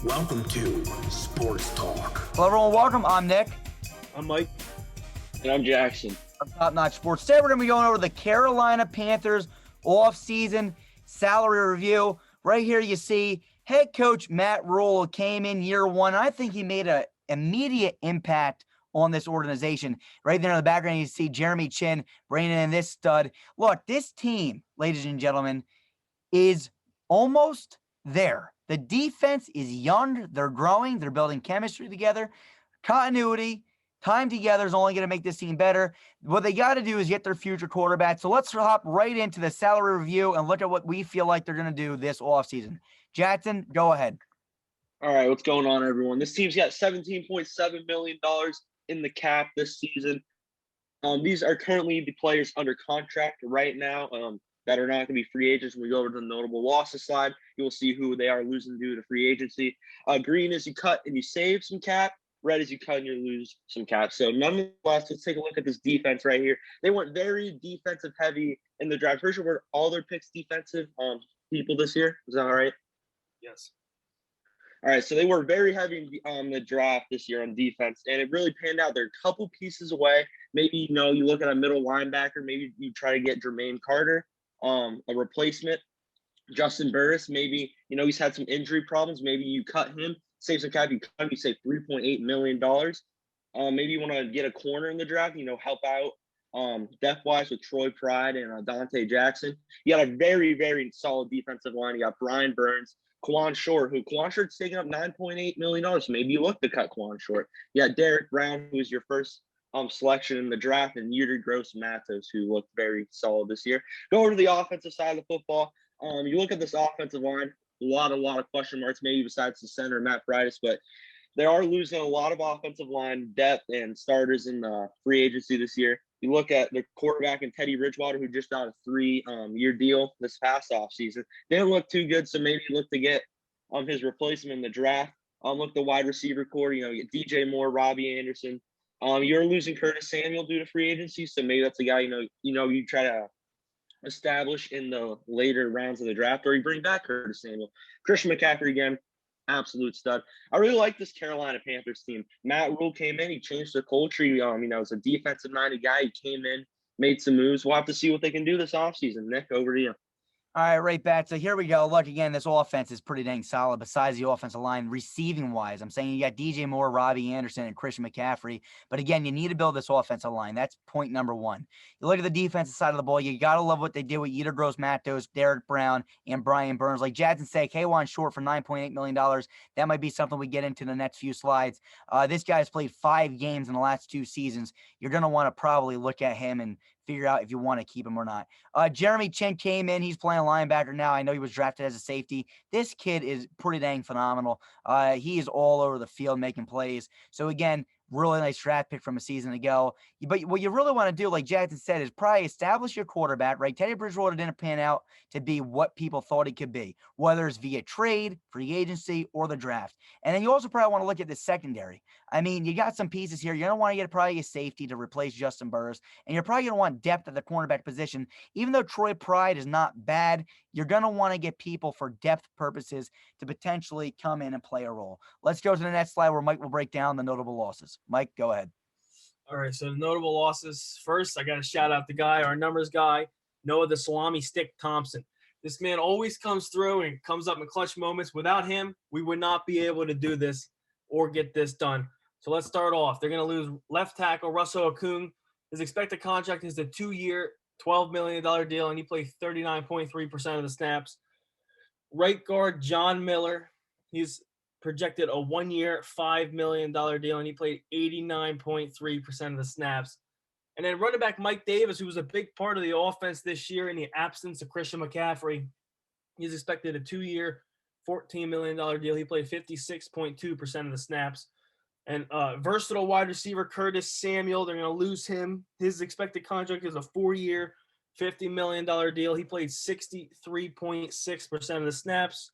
Welcome to Sports Talk. Hello, everyone. Welcome. I'm Nick. I'm Mike. And I'm Jackson. From Top Notch Sports. Today, we're going to be going over the Carolina Panthers off-season salary review. Right here, you see head coach Matt Rhule came in year one. I think he made an immediate impact on this organization. Right there in the background, you see Jeremy Chin bringing in this stud. Look, this team, ladies and gentlemen, is almost there. The defense is young. They're growing. They're building chemistry together. Continuity, time together is only going to make this team better. What they got to do is get their future quarterback. So let's hop right into the salary review and look at what we feel like they're going to do this offseason. Jackson, go ahead. All right, what's going on, everyone? This team's got $17.7 million in the cap this season. These are currently the players under contract right now that are not going to be free agents. When we go over to the notable losses slide, you will see who they are losing due to free agency. Green is you cut and you save some cap. Red is you cut and you lose some cap. So nonetheless, let's take a look at this defense right here. They went very defensive heavy in the draft. Pretty sure were all their picks defensive people this year. Is that all right? Yes. All right, so they were very heavy on the draft this year on defense, and it really panned out. They're a couple pieces away. Maybe, you look at a middle linebacker. Maybe you try to get Jermaine Carter, a replacement. Justin Burris, maybe, he's had some injury problems. Maybe you cut him, save some cap. You cut him, you save $3.8 million. Maybe you want to get a corner in the draft, help out depth-wise with Troy Pride and Dante Jackson. You got a very, very solid defensive line. You got Brian Burns, Quan Short, Quan Short's taking up $9.8 million. So maybe you look to cut Quan Short. You got Derek Brown, who was your first selection in the draft, and Yuri Gross-Matos, who looked very solid this year. Go over to the offensive side of the football. You look at this offensive line, a lot of question marks, maybe besides the center, Matt Freitas, but they are losing a lot of offensive line depth and starters in the free agency this year. You look at the quarterback and Teddy Bridgewater, who just got a 3-year deal this past offseason. Didn't look too good, so maybe look to get his replacement in the draft. Look the wide receiver core, you get DJ Moore, Robbie Anderson. You're losing Curtis Samuel due to free agency, so maybe that's a guy you try to establish in the later rounds of the draft, or you bring back Curtis Samuel. Christian McCaffrey again, absolute stud. I really like this Carolina Panthers team. Matt Rhule came in, he changed the culture. As a defensive-minded guy, he came in, made some moves. We'll have to see what they can do this offseason. Nick, over to you. All right, right back. So here we go. Look, again, this offense is pretty dang solid besides the offensive line receiving-wise. I'm saying you got DJ Moore, Robbie Anderson, and Christian McCaffrey. But, again, you need to build this offensive line. That's point number one. You look at the defensive side of the ball, you got to love what they did with Yetur Gross-Matos, Derek Brown, and Brian Burns. Like Jackson said, Kwan Short for $9.8 million. That might be something we get into the next few slides. This guy's played 5 games in the last 2 seasons. You're going to want to probably look at him and figure out if you want to keep him or not. Jeremy Chin came in. He's playing linebacker now. I know he was drafted as a safety. This kid is pretty dang phenomenal. He is all over the field making plays. So, again, really nice draft pick from a season ago. But what you really want to do, like Jackson said, is probably establish your quarterback, right? Teddy Bridgewater didn't pan out to be what people thought he could be, whether it's via trade, free agency, or the draft. And then you also probably want to look at the secondary. I mean, you got some pieces here. You're going to want to get probably a safety to replace Justin Burris, and you're probably going to want depth at the cornerback position. Even though Troy Pride is not bad, you're going to want to get people for depth purposes to potentially come in and play a role. Let's go to the next slide where Mike will break down the notable losses. Mike, go ahead. All right, so the notable losses. First, I got to shout out the guy, our numbers guy, Noah the Salami Stick Thompson. This man always comes through and comes up in clutch moments. Without him, we would not be able to do this or get this done. So let's start off. They're going to lose left tackle Russell Okung. His expected contract is a 2-year, $12 million deal, and he played 39.3% of the snaps. Right guard John Miller. He's projected a 1-year, $5 million deal, and he played 89.3% of the snaps. And then running back Mike Davis, who was a big part of the offense this year in the absence of Christian McCaffrey. He's expected a 2-year, $14 million deal. He played 56.2% of the snaps. And versatile wide receiver Curtis Samuel, they're going to lose him. His expected contract is a 4-year, $50 million deal. He played 63.6% of the snaps.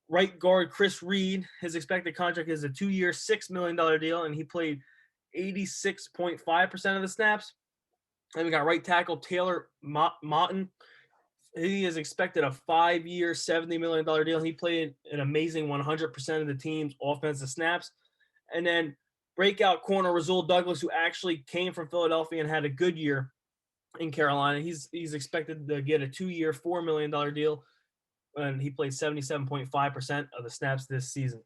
Right guard Chris Reed, his expected contract is a 2-year, $6 million deal, and he played 86.5% of the snaps. And we got right tackle Taylor Motton. He is expected a 5-year, $70 million deal. He played an amazing 100% of the team's offensive snaps. And then breakout corner Rasul Douglas, who actually came from Philadelphia and had a good year in Carolina. He's expected to get a 2-year, $4 million deal, and he played 77.5% of the snaps this season.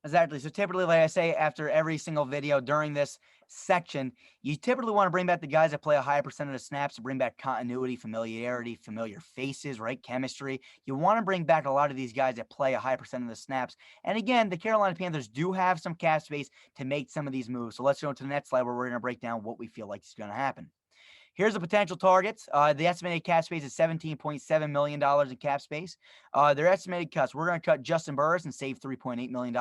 Exactly. So typically, like I say, after every single video during this section, you typically want to bring back the guys that play a high percentage of snaps to bring back continuity, familiarity, familiar faces, right? Chemistry. You want to bring back a lot of these guys that play a high percent of the snaps. And again, the Carolina Panthers do have some cap space to make some of these moves. So let's go to the next slide where we're going to break down what we feel like is going to happen. Here's the potential targets. The estimated cap space is $17.7 million in cap space. Their estimated cuts, we're going to cut Justin Burris and save $3.8 million.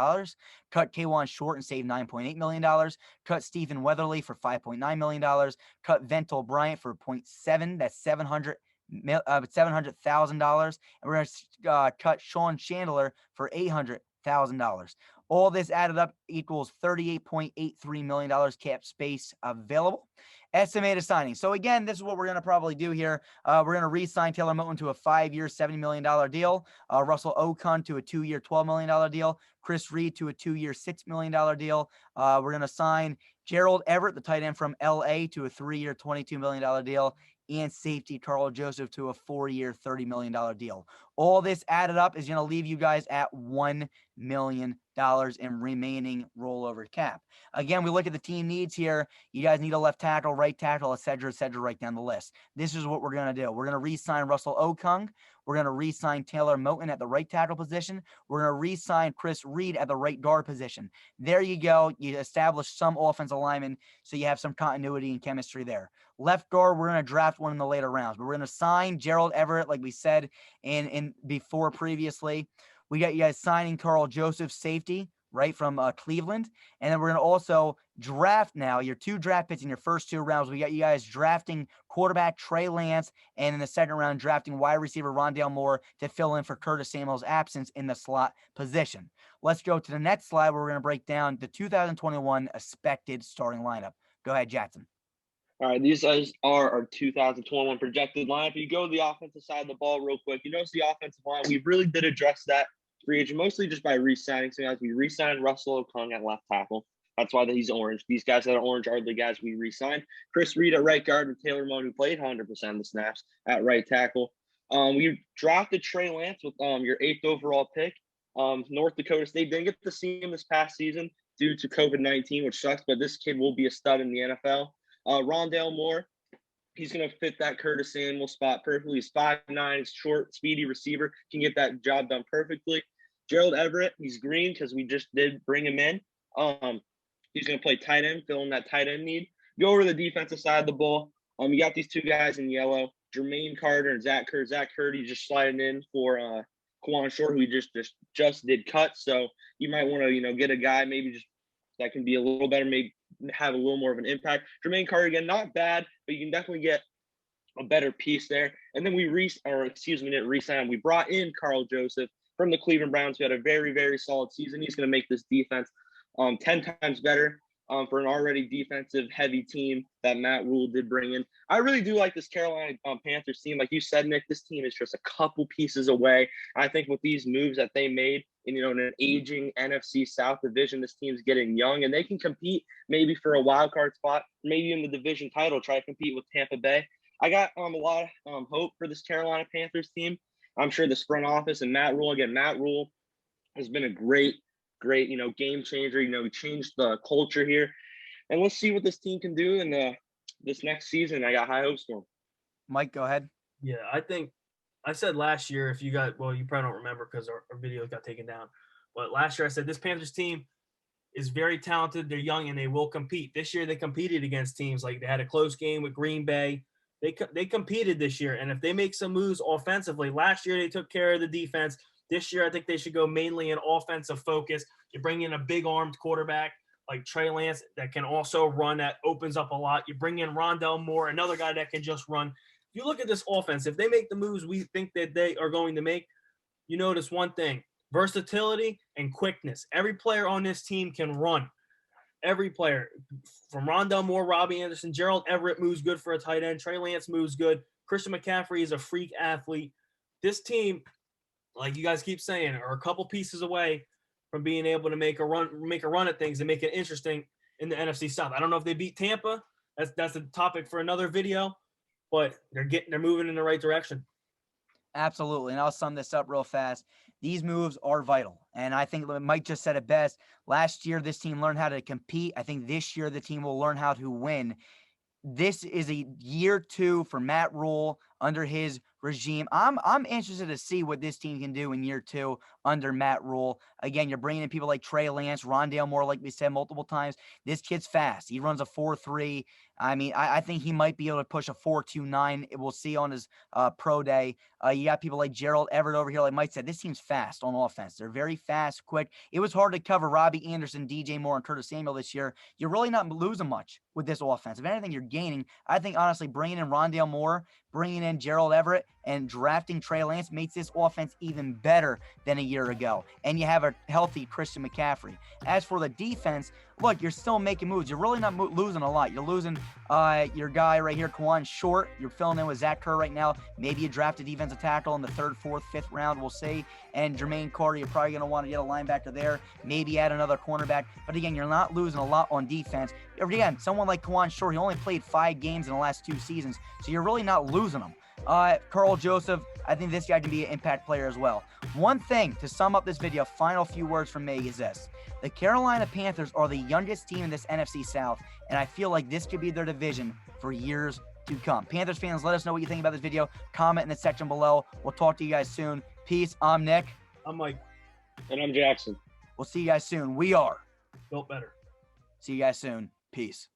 Cut K'Wan Short and save $9.8 million. Cut Stephen Weatherly for $5.9 million. Cut Vental Bryant for 0.7. That's $700,000. And we're going to cut Sean Chandler for $800,000. All this added up equals $38.83 million cap space available. Estimated signing. So again, this is what we're going to probably do here. We're going to re-sign Taylor Moton to a 5-year, $70 million deal. Russell Okung to a 2-year, $12 million deal. Chris Reed to a 2-year, $6 million deal. We're going to sign Gerald Everett, the tight end from LA, to a 3-year, $22 million deal. And safety Carl Joseph to a 4-year, $30 million deal. All this added up is going to leave you guys at $1 million in remaining rollover cap. Again, we look at the team needs here. You guys need a left tackle, right tackle, et cetera, right down the list. This is what we're going to do. We're going to re-sign Russell Okung. We're going to re-sign Taylor Moton at the right tackle position. We're going to re-sign Chris Reed at the right guard position. There you go. You establish some offensive linemen, so you have some continuity and chemistry there. Left guard, we're going to draft one in the later rounds. But we're going to sign Gerald Everett, like we said in before previously. We got you guys signing Carl Joseph, safety, right, from Cleveland. And then we're going to also draft now your 2 draft picks in your first 2 rounds. We got you guys drafting quarterback Trey Lance, and in the second round, drafting wide receiver Rondale Moore to fill in for Curtis Samuel's absence in the slot position. Let's go to the next slide where we're going to break down the 2021 expected starting lineup. Go ahead, Jackson. All right, these are our 2021 projected lineup. If you go to the offensive side of the ball real quick, you notice the offensive line. We really did address that free agent, mostly just by re-signing some guys. We re-signed Russell Okung at left tackle. That's why he's orange. These guys that are orange are the guys we re-signed. Chris Reed at right guard and Taylor Moton, who played 100% of the snaps, at right tackle. We drafted Trey Lance with your 8th overall pick. North Dakota State didn't get to see him this past season due to COVID-19, which sucks, but this kid will be a stud in the NFL. Rondale Moore, he's going to fit that Curtis Samuel spot perfectly. He's 5'9", he's short, speedy receiver, can get that job done perfectly. Gerald Everett, he's green because we just did bring him in. He's going to play tight end, fill in that tight end need. Go over to the defensive side of the ball. You got these 2 guys in yellow, Jermaine Carter and Zach Kurd. Zach Kurd, he just sliding in for K'Wan Short, who he just did cut. So you might want to, get a guy maybe just that can be a little better, maybe have a little more of an impact. Jermaine Carter, again, not bad, but you can definitely get a better piece there. And then we didn't re-sign. We brought in Carl Joseph from the Cleveland Browns, who had a very, very solid season. He's going to make this defense 10 times better for an already defensive-heavy team that Matt Rhule did bring in. I really do like this Carolina Panthers team. Like you said, Nick, this team is just a couple pieces away. I think with these moves that they made, in an aging NFC South division, this team's getting young, and they can compete maybe for a wild card spot, maybe in the division title, try to compete with Tampa Bay. I got a lot of hope for this Carolina Panthers team. I'm sure this front office and Matt Rhule has been a great, game changer. He changed the culture here. And let's see what this team can do in this next season. I got high hopes for them. Mike, go ahead. Yeah, I think I said last year, you probably don't remember because our video got taken down. But last year I said this Panthers team is very talented. They're young and they will compete. This year they competed against teams like they had a close game with Green Bay. They competed this year. And if they make some moves offensively, last year they took care of the defense. This year I think they should go mainly in offensive focus. You bring in a big armed quarterback like Trey Lance that can also run, that opens up a lot. You bring in Rondale Moore, another guy that can just run. If you look at this offense, if they make the moves we think that they are going to make, you notice one thing: versatility and quickness. Every player on this team can run. Every player, from Rondale Moore, Robbie Anderson, Gerald Everett moves good for a tight end. Trey Lance moves good. Christian McCaffrey is a freak athlete. This team, like you guys keep saying, are a couple pieces away from being able to make a run at things and make it interesting in the NFC South. I don't know if they beat Tampa. That's a topic for another video, but they're moving in the right direction. Absolutely. And I'll sum this up real fast. These moves are vital. And I think Mike just said it best. Last year, this team learned how to compete. I think this year, the team will learn how to win. This is a year 2 for Matt Rhule under his regime. I'm interested to see what this team can do in year 2 under Matt Rhule. Again, you're bringing in people like Trey Lance, Rondale Moore, like we said multiple times. This kid's fast. He runs a 4.3. I mean, I think he might be able to push a 4.29. We'll see on his pro day. You got people like Gerald Everett over here. Like Mike said, this team's fast on offense. They're very fast, quick. It was hard to cover Robbie Anderson, DJ Moore, and Curtis Samuel this year. You're really not losing much with this offense. If anything, you're gaining. I think, honestly, bringing in Rondale Moore, bringing in Gerald Everett, and drafting Trey Lance makes this offense even better than a year ago. And you have a healthy Christian McCaffrey. As for the defense, look, you're still making moves. You're really not losing a lot. You're losing your guy right here, Kawan Short. You're filling in with Zach Kerr right now. Maybe you draft a defensive tackle in the 3rd, 4th, 5th round. We'll see. And Jermaine Carter, you're probably going to want to get a linebacker there. Maybe add another cornerback. But again, you're not losing a lot on defense. Again, someone like Kawan Short, he only played 5 games in the last 2 seasons. So you're really not losing them. Carl Joseph, I think this guy can be an impact player as well. One thing to sum up this video, final few words from me is this. The Carolina Panthers are the youngest team in this NFC South, and I feel like this could be their division for years to come. Panthers fans, let us know what you think about this video. Comment in the section below. We'll talk to you guys soon. Peace. I'm Nick. I'm Mike. And I'm Jackson. We'll see you guys soon. We are Built Better. See you guys soon. Peace.